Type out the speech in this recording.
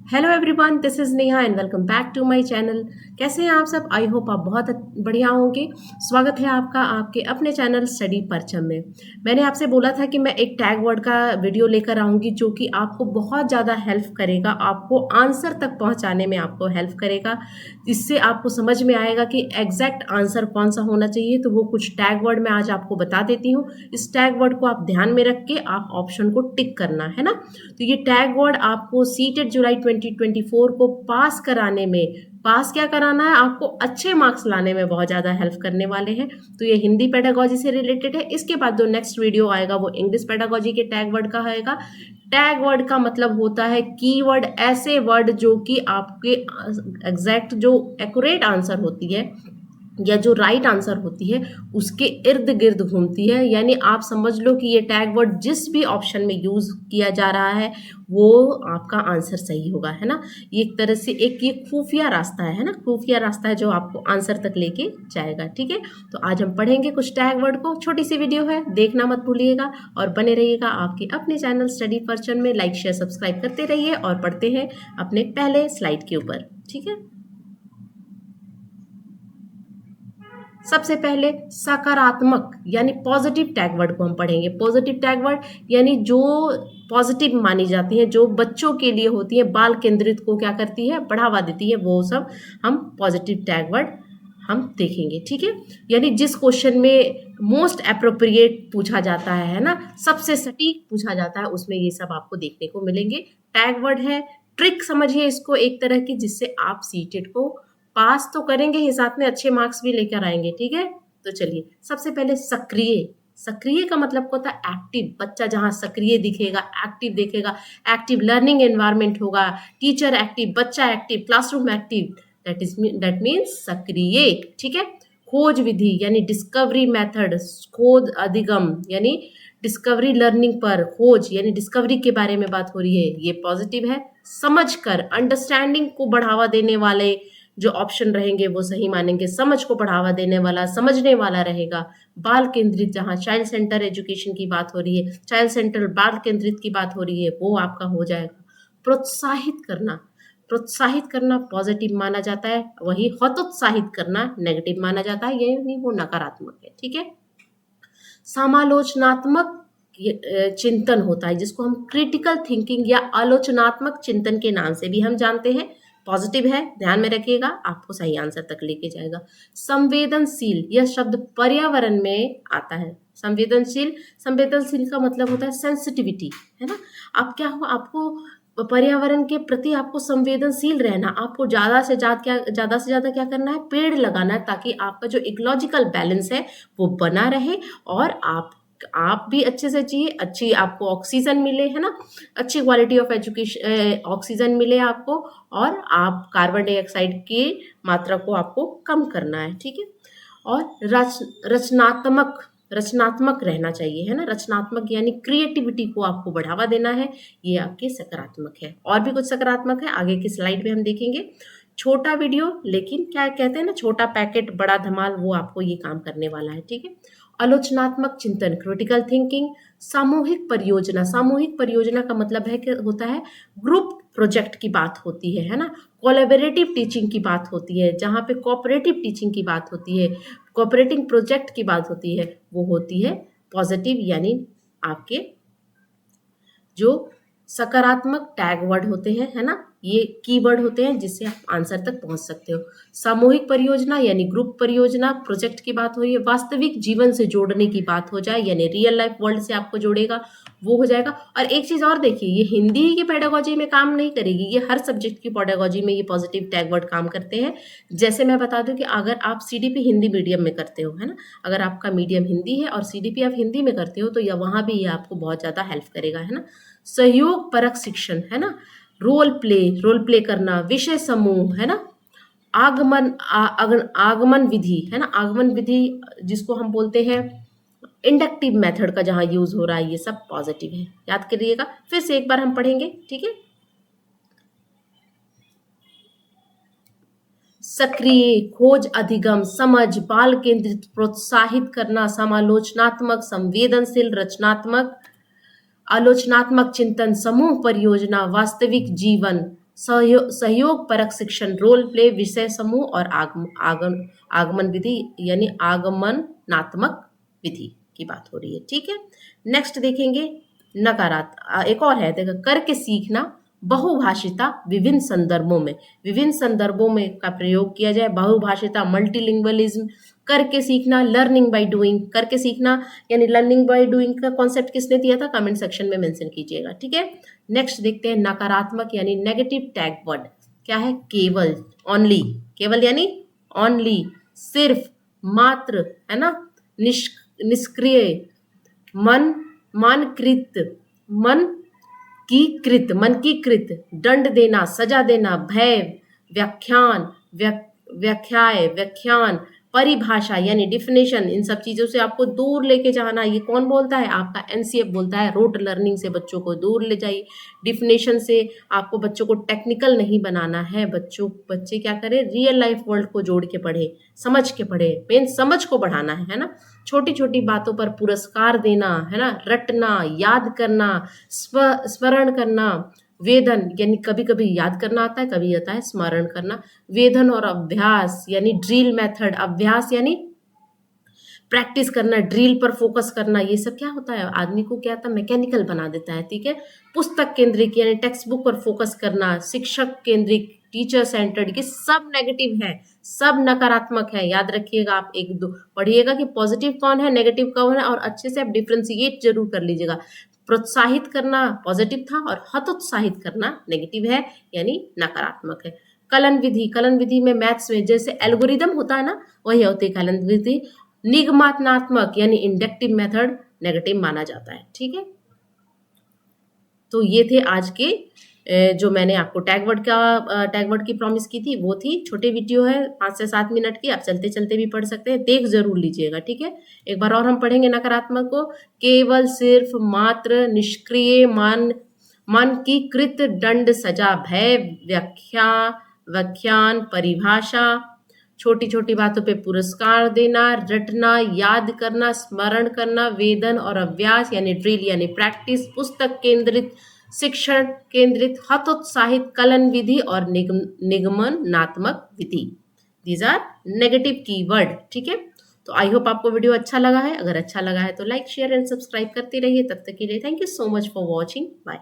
Hello everyone, this is Neha and welcome back to my channel. कैसे हैं आप सब? आई होप आप बहुत बढ़िया होंगे। स्वागत है आपका आपके अपने चैनल स्टडी परचम में। मैंने आपसे बोला था कि मैं एक टैग वर्ड का वीडियो लेकर आऊँगी जो कि आपको बहुत ज़्यादा हेल्प करेगा, आपको आंसर तक पहुँचाने में आपको हेल्प करेगा। इससे आपको समझ में आएगा कि एग्जैक्ट आंसर कौन सा होना चाहिए। तो वो कुछ टैग वर्ड मैं आज आपको बता देती हूँ। इस टैग वर्ड को आप ध्यान में रख के आप ऑप्शन को टिक करना है ना। तो ये टैग वर्ड आपको सीटेट जुलाई 2024 को पास कराने में, पास क्या कराना है, आपको अच्छे मार्क्स लाने में बहुत ज़्यादा हेल्प करने वाले हैं। तो ये हिंदी पेडागोजी से रिलेटेड है। इसके बाद जो नेक्स्ट वीडियो आएगा वो इंग्लिश पेडागोजी के टैग वर्ड का आएगा। टैग वर्ड का मतलब होता है कीवर्ड, ऐसे वर्ड जो कि आपके एग्जैक्ट जो एक्यूरेट आंसर होती है या जो राइट आंसर होती है उसके इर्द गिर्द घूमती है। यानी आप समझ लो कि ये टैग वर्ड जिस भी ऑप्शन में यूज किया जा रहा है वो आपका आंसर सही होगा, है ना। ये एक तरह से एक ये खुफिया रास्ता है ना, खुफिया रास्ता है जो आपको आंसर तक लेके जाएगा। ठीक है, तो आज हम पढ़ेंगे कुछ टैग वर्ड को। छोटी सी वीडियो है, देखना मत भूलिएगा और बने रहिएगा आपके अपने चैनल स्टडी परचन में। लाइक शेयर सब्सक्राइब करते रहिए और पढ़ते हैं अपने पहले स्लाइड के ऊपर। ठीक है, सबसे पहले सकारात्मक यानी पॉजिटिव टैग वर्ड को हम पढ़ेंगे। पॉजिटिव टैग वर्ड यानी जो पॉजिटिव मानी जाती हैं, जो बच्चों के लिए होती है, बाल केंद्रित को क्या करती है, बढ़ावा देती है, वो सब हम पॉजिटिव टैग वर्ड हम देखेंगे। ठीक है, यानी जिस क्वेश्चन में मोस्ट अप्रोप्रिएट पूछा जाता है ना, सबसे सटीक पूछा जाता है, उसमें ये सब आपको देखने को मिलेंगे। टैग वर्ड है, ट्रिक समझिए इसको एक तरह की, जिससे आप सीटेट को पास तो करेंगे ही, साथ में अच्छे मार्क्स भी लेकर आएंगे। ठीक है, तो चलिए सबसे पहले सक्रिय। सक्रिय का मतलब होता है एक्टिव। बच्चा जहाँ सक्रिय दिखेगा, एक्टिव दिखेगा, एक्टिव लर्निंग एनवायरनमेंट होगा, टीचर एक्टिव, बच्चा active, classroom active, that means सक्रिय। ठीक है, खोज विधि यानी डिस्कवरी मेथड, खोज अधिगम यानी डिस्कवरी लर्निंग पर खोज यानी डिस्कवरी के बारे में बात हो रही है, ये पॉजिटिव है। समझकर अंडरस्टैंडिंग को बढ़ावा देने वाले जो ऑप्शन रहेंगे वो सही मानेंगे। समझ को बढ़ावा देने वाला, समझने वाला रहेगा। बाल केंद्रित, जहाँ चाइल्ड सेंटर एजुकेशन की बात हो रही है, चाइल्ड सेंटर बाल केंद्रित की बात हो रही है, वो आपका हो जाएगा। प्रोत्साहित करना, प्रोत्साहित करना पॉजिटिव माना जाता है, वही हतोत्साहित करना नेगेटिव माना जाता है, यानी वो नकारात्मक है। ठीक है, समालोचनात्मक चिंतन होता है, जिसको हम क्रिटिकल थिंकिंग या आलोचनात्मक चिंतन के नाम से भी हम जानते हैं। पॉजिटिव है, ध्यान में रखिएगा, आपको सही आंसर तक लेके जाएगा। संवेदनशील, यह शब्द पर्यावरण में आता है। संवेदनशील, संवेदनशील का मतलब होता है सेंसिटिविटी, है ना। आप क्या हो, आपको पर्यावरण के प्रति आपको संवेदनशील रहना, आपको ज्यादा से ज्यादा क्या करना है, पेड़ लगाना है, ताकि आपका जो इकोलॉजिकल बैलेंस है वो बना रहे और आप भी अच्छे से जिए, अच्छी आपको ऑक्सीजन मिले, है ना, अच्छी क्वालिटी ऑफ एजुकेशन ऑक्सीजन मिले आपको, और आप कार्बन डाइऑक्साइड की मात्रा को आपको कम करना है। ठीक है, और रचनात्मक, रचनात्मक रहना चाहिए, है ना। रचनात्मक यानी क्रिएटिविटी को आपको बढ़ावा देना है, ये आपके सकारात्मक है। और भी कुछ सकारात्मक है, आगे की स्लाइड में हम देखेंगे। छोटा वीडियो लेकिन क्या कहते हैं ना, छोटा पैकेट बड़ा धमाल, वो आपको ये काम करने वाला है। ठीक है, आलोचनात्मक चिंतन, क्रिटिकल थिंकिंग। सामूहिक परियोजना, सामूहिक परियोजना का मतलब है कि होता है ग्रुप प्रोजेक्ट की बात होती है ना। कोलैबोरेटिव टीचिंग की बात होती है, जहाँ पे कोऑपरेटिव टीचिंग की बात होती है, कोऑपरेटिंग प्रोजेक्ट की बात होती है, वो होती है पॉजिटिव, यानी आपके जो सकारात्मक टैग वर्ड होते हैं, है ना, ये कीवर्ड होते हैं जिससे आप आंसर तक पहुंच सकते हो। सामूहिक परियोजना यानी ग्रुप परियोजना, प्रोजेक्ट की बात हो रही है। वास्तविक जीवन से जोड़ने की बात हो जाए, यानी रियल लाइफ वर्ल्ड से आपको जोड़ेगा, वो हो जाएगा। और एक चीज और देखिए, ये हिंदी की पेडागोजी में काम नहीं करेगी, ये हर सब्जेक्ट की पेडागोजी में ये पॉजिटिव टैग वर्ड काम करते हैं। जैसे मैं बता दूं कि अगर आप सीडीपी हिंदी मीडियम में करते हो, है ना, अगर आपका मीडियम हिंदी है और सीडीपी आप हिंदी में करते हो, तो या वहां भी ये आपको बहुत ज्यादा हेल्प करेगा, है ना। सहयोग परक शिक्षण, है ना, रोल प्ले करना, विषय समूह, है ना, आगमन विधि, है ना, आगमन विधि जिसको हम बोलते हैं इंडक्टिव मेथड का जहां यूज हो रहा है, ये सब पॉजिटिव है, याद करिएगा। फिर से एक बार हम पढ़ेंगे। ठीक है, सक्रिय, खोज अधिगम, समझ, बाल केंद्रित, प्रोत्साहित करना, समालोचनात्मक, संवेदनशील, रचनात्मक, आलोचनात्मक चिंतन, समूह परियोजना, वास्तविक जीवन, सहयोग परक शिक्षण, रोल प्ले, विषय समूह और आगमन विधि यानी आगमनात्मक विधि की बात हो रही है। ठीक है, नेक्स्ट देखेंगे नकारात्मक, एक और है देखो, करके सीखना, बहुभाषिता, विभिन्न संदर्भों में का प्रयोग किया जाए, बहुभाषिता, मल्टीलिंग्वलिज्म, करके सीखना, लर्निंग बाय डूइंग, करके सीखना यानी लर्निंग बाय डूइंग का कॉन्सेप्ट किसने दिया था, कमेंट सेक्शन में मेंशन कीजिएगा। ठीक है, नेक्स्ट देखते हैं नकारात्मक यानी नेगेटिव टैग वर्ड क्या है, केवल, ओनली, केवल यानी ओनली, सिर्फ, मात्र, है ना, निष्क्रिय, मन मानकृत, मन की कृत, दंड देना, सजा देना, भय, व्याख्यान, व्याख्यान, परिभाषा यानी डिफिनेशन, इन सब चीज़ों से आपको दूर लेके जाना। ये कौन बोलता है, आपका एनसीएफ बोलता है। रोट लर्निंग से बच्चों को दूर ले जाइए, डिफिनेशन से आपको बच्चों को टेक्निकल नहीं बनाना है। बच्चे क्या करें, रियल लाइफ वर्ल्ड को जोड़ के पढ़े, समझ के पढ़े, मेन समझ को बढ़ाना है ना। छोटी छोटी बातों पर पुरस्कार देना, है ना, रटना, याद करना, स्मरण करना, वेदन यानी कभी कभी याद करना आता है, कभी आता है स्मरण करना, वेदन और अभ्यास यानी ड्रिल मेथड, अभ्यास यानी प्रैक्टिस करना, ड्रिल पर फोकस करना, ये सब क्या होता है, आदमी को क्या होता है, मैकेनिकल बना देता है। ठीक है, पुस्तक केंद्रित यानी टेक्स्ट बुक पर फोकस करना, शिक्षक केंद्रित, टीचर सेंटर्ड, ये सब नेगेटिव है, सब नकारात्मक है। याद रखिएगा, आप एक दो पढ़िएगा कि पॉजिटिव कौन है, नेगेटिव कौन है, और अच्छे से आप डिफ्रेंशिएट जरूर कर लीजिएगा। प्रोत्साहित करना पॉजिटिव था और हतोत्साहित करना नेगेटिव है यानी नकारात्मक है। कलन विधि में मैथ्स में जैसे एल्गोरिदम होता है ना, वही होती है कलन विधि। निगमनात्मक यानी इंडक्टिव मेथड नेगेटिव माना जाता है। ठीक है, तो ये थे आज के जो मैंने आपको टैग वर्ड की प्रॉमिस की थी, वो थी। छोटे वीडियो है 5 से 7 मिनट की, आप चलते चलते भी पढ़ सकते हैं, देख जरूर लीजिएगा। ठीक है, एक बार और हम पढ़ेंगे नकारात्मक को, केवल, सिर्फ, मात्र, निष्क्रिय, मानकीकृत, दंड, सजा, भय, व्याख्यान, परिभाषा, छोटी छोटी बातों पे पुरस्कार देना, रटना, याद करना, स्मरण करना, वेदन और अभ्यास यानी ड्रिल यानी प्रैक्टिस, पुस्तक केंद्रित, शिक्षण केंद्रित, हतोत्साहित, कलन विधि और निगमनात्मक विधि। These are negative keyword. ठीक है, तो आई होप आपको वीडियो अच्छा लगा है। अगर अच्छा लगा है तो लाइक, शेयर एंड सब्सक्राइब करते रहिए। तब तक के लिए thank you so much for watching. Bye.